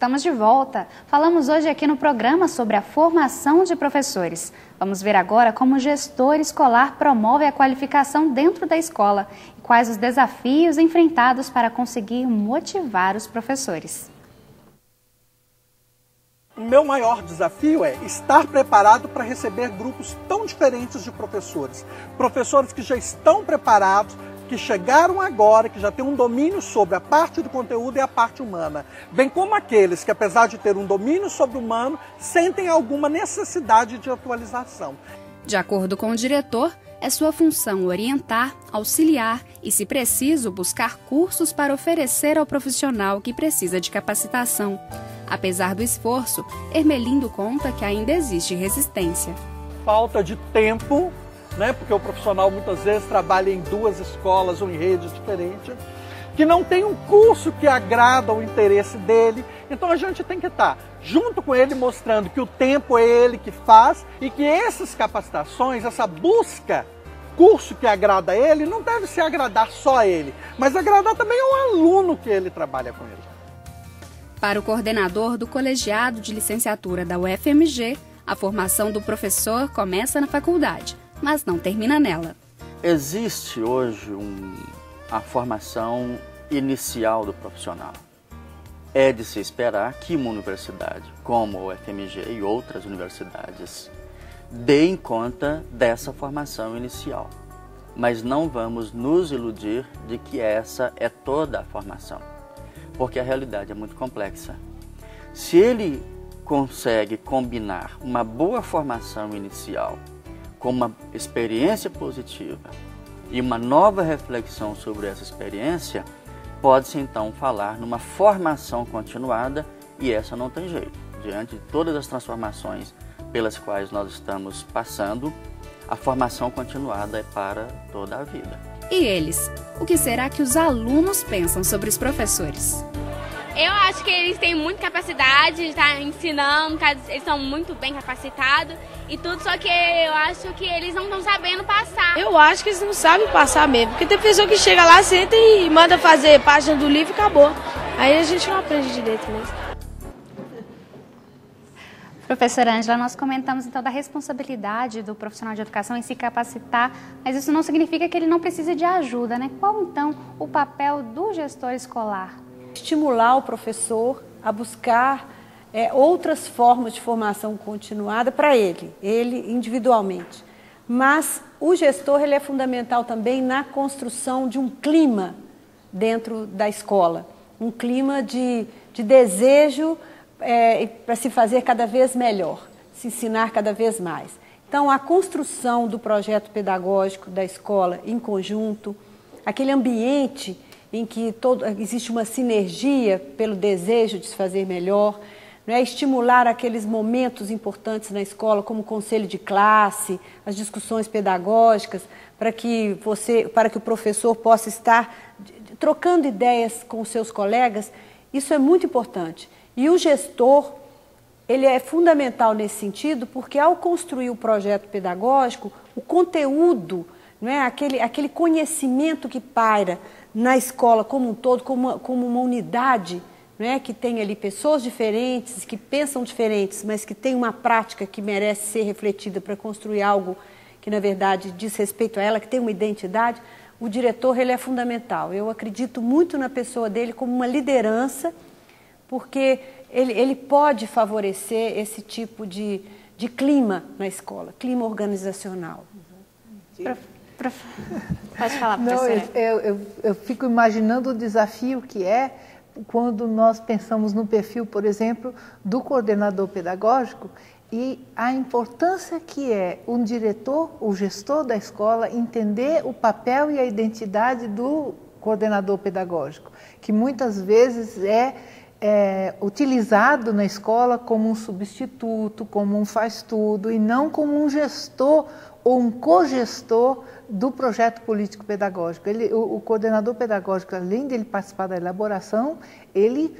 Estamos de volta. Falamos hoje aqui no programa sobre a formação de professores. Vamos ver agora como o gestor escolar promove a qualificação dentro da escola e quais os desafios enfrentados para conseguir motivar os professores. O meu maior desafio é estar preparado para receber grupos tão diferentes de professores. Professores que já estão preparados, que chegaram agora, que já têm um domínio sobre a parte do conteúdo e a parte humana. Bem como aqueles que, apesar de ter um domínio sobre o humano, sentem alguma necessidade de atualização. De acordo com o diretor, é sua função orientar, auxiliar e, se preciso, buscar cursos para oferecer ao profissional que precisa de capacitação. Apesar do esforço, Ermelindo conta que ainda existe resistência. Falta de tempo, né? Porque o profissional muitas vezes trabalha em duas escolas ou em redes diferentes, que não tem um curso que agrada o interesse dele. Então a gente tem que estar junto com ele mostrando que o tempo é ele que faz e que essas capacitações, essa busca, curso que agrada a ele, não deve se agradar só a ele, mas agradar também ao aluno que ele trabalha com ele. Para o coordenador do colegiado de licenciatura da UFMG, a formação do professor começa na faculdade, mas não termina nela. Existe hoje a formação inicial do profissional. É de se esperar que uma universidade, como a UFMG e outras universidades, deem conta dessa formação inicial. Mas não vamos nos iludir de que essa é toda a formação, porque a realidade é muito complexa. Se ele consegue combinar uma boa formação inicial com uma experiência positiva e uma nova reflexão sobre essa experiência, pode-se então falar numa formação continuada, e essa não tem jeito. Diante de todas as transformações pelas quais nós estamos passando, a formação continuada é para toda a vida. E eles? O que será que os alunos pensam sobre os professores? Eu acho que eles têm muita capacidade de estar ensinando, eles são muito bem capacitados e tudo, só que eu acho que eles não estão sabendo passar. Eu acho que eles não sabem passar mesmo, porque tem pessoa que chega lá, senta e manda fazer página do livro e acabou. Aí a gente não aprende direito mesmo. Professora Ângela, nós comentamos então da responsabilidade do profissional de educação em se capacitar, mas isso não significa que ele não precise de ajuda, né? Qual então o papel do gestor escolar? Estimular o professor a buscar outras formas de formação continuada para ele individualmente. Mas o gestor ele é fundamental também na construção de um clima dentro da escola, um clima de desejo para se fazer cada vez melhor, se ensinar cada vez mais. Então, a construção do projeto pedagógico da escola em conjunto, aquele ambiente em que existe uma sinergia pelo desejo de se fazer melhor, né? Estimular aqueles momentos importantes na escola, como o conselho de classe, as discussões pedagógicas, para que o professor possa estar trocando ideias com os seus colegas. Isso é muito importante. E o gestor, ele é fundamental nesse sentido, porque ao construir o projeto pedagógico, o conteúdo, não é? aquele conhecimento que paira na escola como um todo, como uma unidade, não é? Que tem ali pessoas diferentes, que pensam diferentes, mas que tem uma prática que merece ser refletida para construir algo que, na verdade, diz respeito a ela, que tem uma identidade. O diretor ele é fundamental. Eu acredito muito na pessoa dele como uma liderança, porque ele pode favorecer esse tipo de clima na escola, clima organizacional. Pode falar, professora. Não, eu fico imaginando o desafio que é quando nós pensamos no perfil, por exemplo, do coordenador pedagógico e a importância que é um diretor, o gestor da escola, entender o papel e a identidade do coordenador pedagógico, que muitas vezes é utilizado na escola como um substituto, como um faz-tudo e não como um gestor ou um cogestor do projeto político-pedagógico. O coordenador pedagógico, além de ele participar da elaboração, ele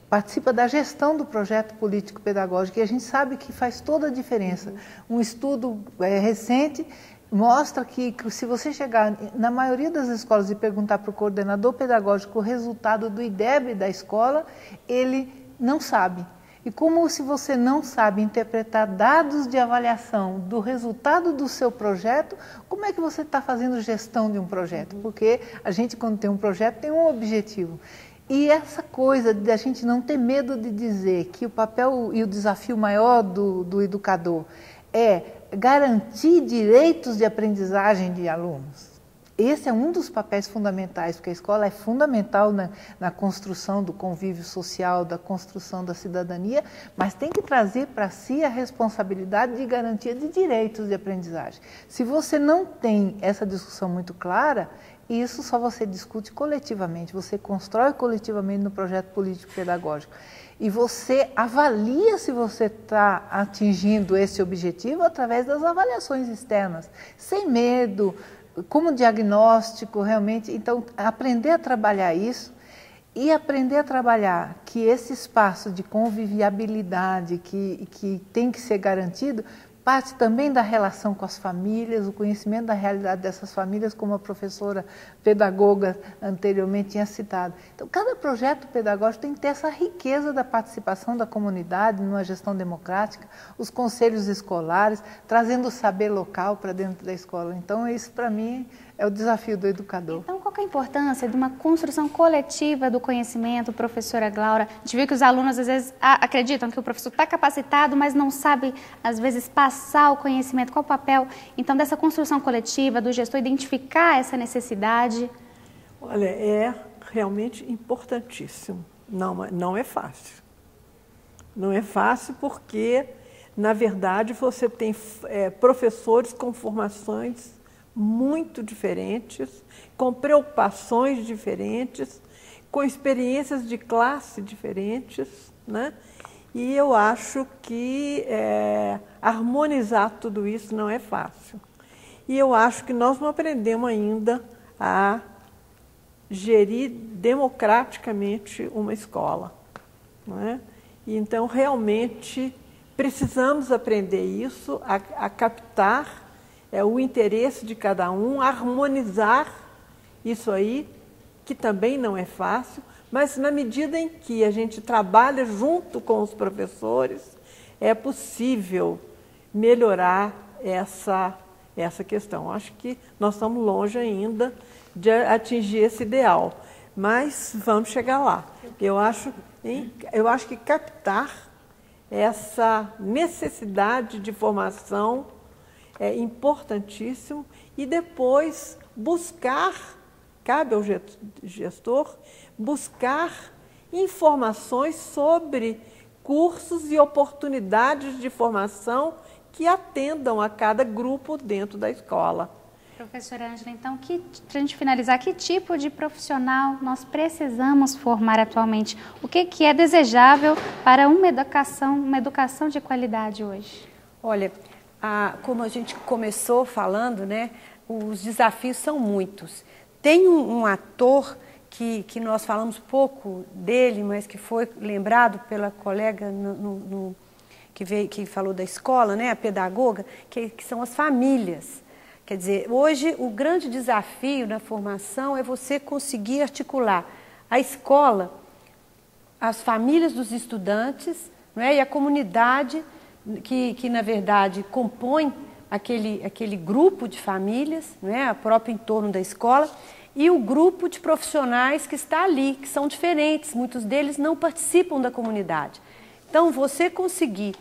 participa da gestão do projeto político-pedagógico e a gente sabe que faz toda a diferença. Um estudo recente mostra que se você chegar na maioria das escolas e perguntar para o coordenador pedagógico o resultado do IDEB da escola, ele não sabe. E como se você não sabe interpretar dados de avaliação do resultado do seu projeto, como é que você está fazendo gestão de um projeto? Porque a gente, quando tem um projeto, tem um objetivo. E essa coisa de a gente não ter medo de dizer que o papel e o desafio maior do educador é garantir direitos de aprendizagem de alunos. Esse é um dos papéis fundamentais, porque a escola é fundamental na construção do convívio social, da construção da cidadania, mas tem que trazer para si a responsabilidade de garantia de direitos de aprendizagem. Se você não tem essa discussão muito clara, isso só você discute coletivamente, você constrói coletivamente no projeto político-pedagógico. E você avalia se você está atingindo esse objetivo através das avaliações externas, sem medo, como diagnóstico realmente. Então, aprender a trabalhar isso e aprender a trabalhar que esse espaço de conviviabilidade que tem que ser garantido parte também da relação com as famílias, o conhecimento da realidade dessas famílias, como a professora pedagoga anteriormente tinha citado. Então, cada projeto pedagógico tem que ter essa riqueza da participação da comunidade numa gestão democrática, os conselhos escolares, trazendo o saber local para dentro da escola. Então, isso para mim é o desafio do educador. Então, qual que é a importância de uma construção coletiva do conhecimento, professora Glaura? A gente vê que os alunos, às vezes, acreditam que o professor está capacitado, mas não sabe, às vezes, passar o conhecimento. Qual o papel, então, dessa construção coletiva, do gestor identificar essa necessidade? Olha, é realmente importantíssimo. Não é fácil. Não é fácil porque, na verdade, você tem professores com formações muito diferentes, com preocupações diferentes, com experiências de classe diferentes, né? E eu acho que harmonizar tudo isso não é fácil. E eu acho que nós não aprendemos ainda a gerir democraticamente uma escola, não é? E então, realmente, precisamos aprender isso, a captar o interesse de cada um, harmonizar isso aí, que também não é fácil, mas na medida em que a gente trabalha junto com os professores, é possível melhorar essa questão. Acho que nós estamos longe ainda de atingir esse ideal, mas vamos chegar lá. Eu acho que captar essa necessidade de formação é importantíssimo e depois buscar, cabe ao gestor, buscar informações sobre cursos e oportunidades de formação que atendam a cada grupo dentro da escola. Professora Ângela, então, para a gente finalizar, que tipo de profissional nós precisamos formar atualmente? O que é desejável para uma educação de qualidade hoje? Olha, como a gente começou falando, né, os desafios são muitos. Tem um ator que nós falamos pouco dele, mas que foi lembrado pela colega que falou da escola, né, a pedagoga, que são as famílias. Quer dizer, hoje o grande desafio na formação é você conseguir articular a escola, as famílias dos estudantes, né, e a comunidade que na verdade compõe aquele grupo de famílias, né, o próprio entorno da escola, e o grupo de profissionais que está ali, que são diferentes, muitos deles não participam da comunidade. Então, você conseguir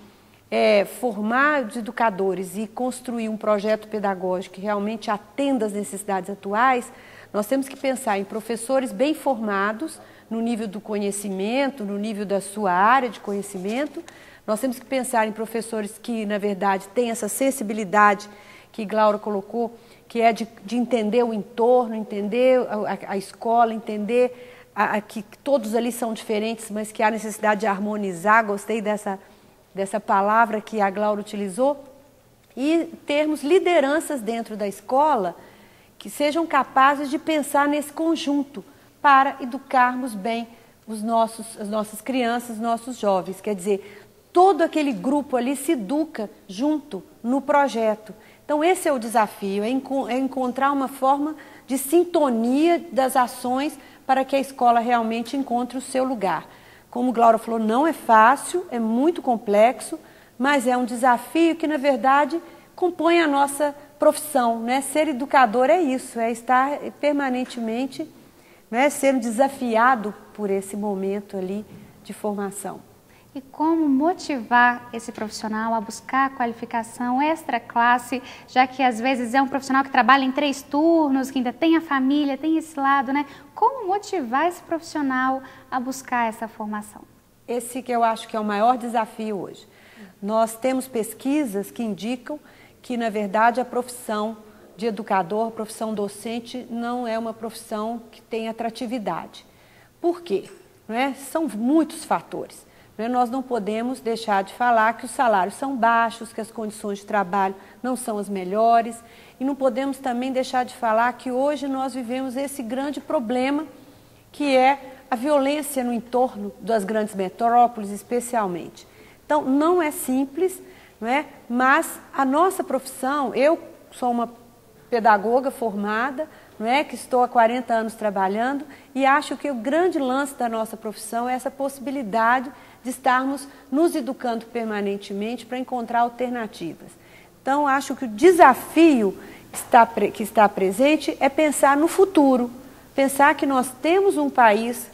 formar os educadores e construir um projeto pedagógico que realmente atenda às necessidades atuais, nós temos que pensar em professores bem formados, no nível do conhecimento, no nível da sua área de conhecimento. Nós temos que pensar em professores que, na verdade, têm essa sensibilidade que Glaura colocou, que é de entender o entorno, entender a escola, entender que todos ali são diferentes, mas que há necessidade de harmonizar. Gostei dessa palavra que a Glaura utilizou. E termos lideranças dentro da escola que sejam capazes de pensar nesse conjunto para educarmos bem as nossas crianças, nossos jovens. Quer dizer, todo aquele grupo ali se educa junto no projeto. Então, esse é o desafio, é encontrar uma forma de sintonia das ações para que a escola realmente encontre o seu lugar. Como Glaura falou, não é fácil, é muito complexo, mas é um desafio que, na verdade, compõe a nossa profissão, né? Ser educador é isso, é estar permanentemente, né, sendo desafiado por esse momento ali de formação. E como motivar esse profissional a buscar a qualificação extra classe, já que às vezes é um profissional que trabalha em 3 turnos, que ainda tem a família, tem esse lado, né? Como motivar esse profissional a buscar essa formação? Esse que eu acho que é o maior desafio hoje. Nós temos pesquisas que indicam que, na verdade, a profissão de educador, a profissão docente, não é uma profissão que tem atratividade. Por quê? Não é? São muitos fatores. Nós não podemos deixar de falar que os salários são baixos, que as condições de trabalho não são as melhores, e não podemos também deixar de falar que hoje nós vivemos esse grande problema, que é a violência no entorno das grandes metrópoles, especialmente. Então, não é simples, não é? Mas a nossa profissão, eu sou uma pedagoga formada, não é? Que estou há 40 anos trabalhando, e acho que o grande lance da nossa profissão é essa possibilidade de estarmos nos educando permanentemente para encontrar alternativas. Então, acho que o desafio que está presente é pensar no futuro, pensar que nós temos um país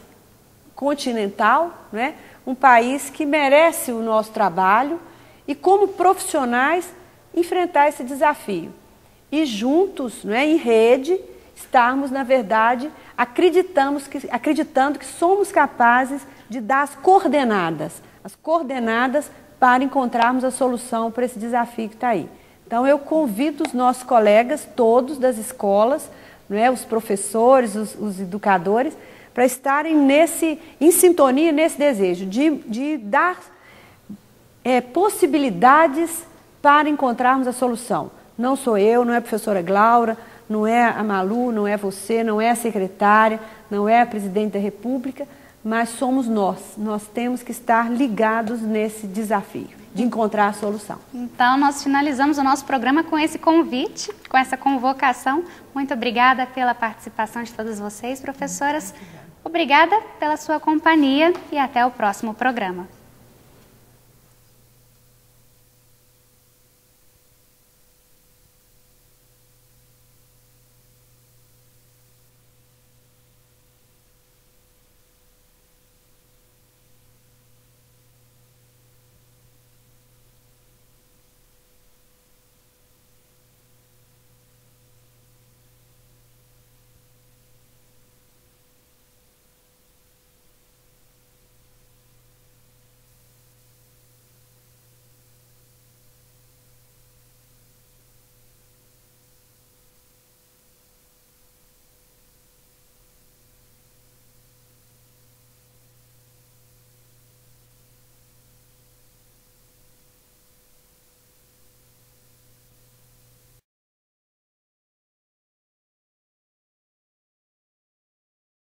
continental, né? Um país que merece o nosso trabalho e, como profissionais, enfrentar esse desafio. E juntos, né, em rede, estarmos, na verdade, acreditando que somos capazes de dar as coordenadas para encontrarmos a solução para esse desafio que está aí. Então, eu convido os nossos colegas, todos das escolas, né, os professores, os educadores, para estarem em sintonia nesse desejo de dar possibilidades para encontrarmos a solução. Não sou eu, não é a professora Glaura, não é a Malu, não é você, não é a secretária, não é a presidente da República, mas somos nós. Nós temos que estar ligados nesse desafio de encontrar a solução. Então, nós finalizamos o nosso programa com esse convite, com essa convocação. Muito obrigada pela participação de todas vocês, professoras. Obrigada pela sua companhia e até o próximo programa.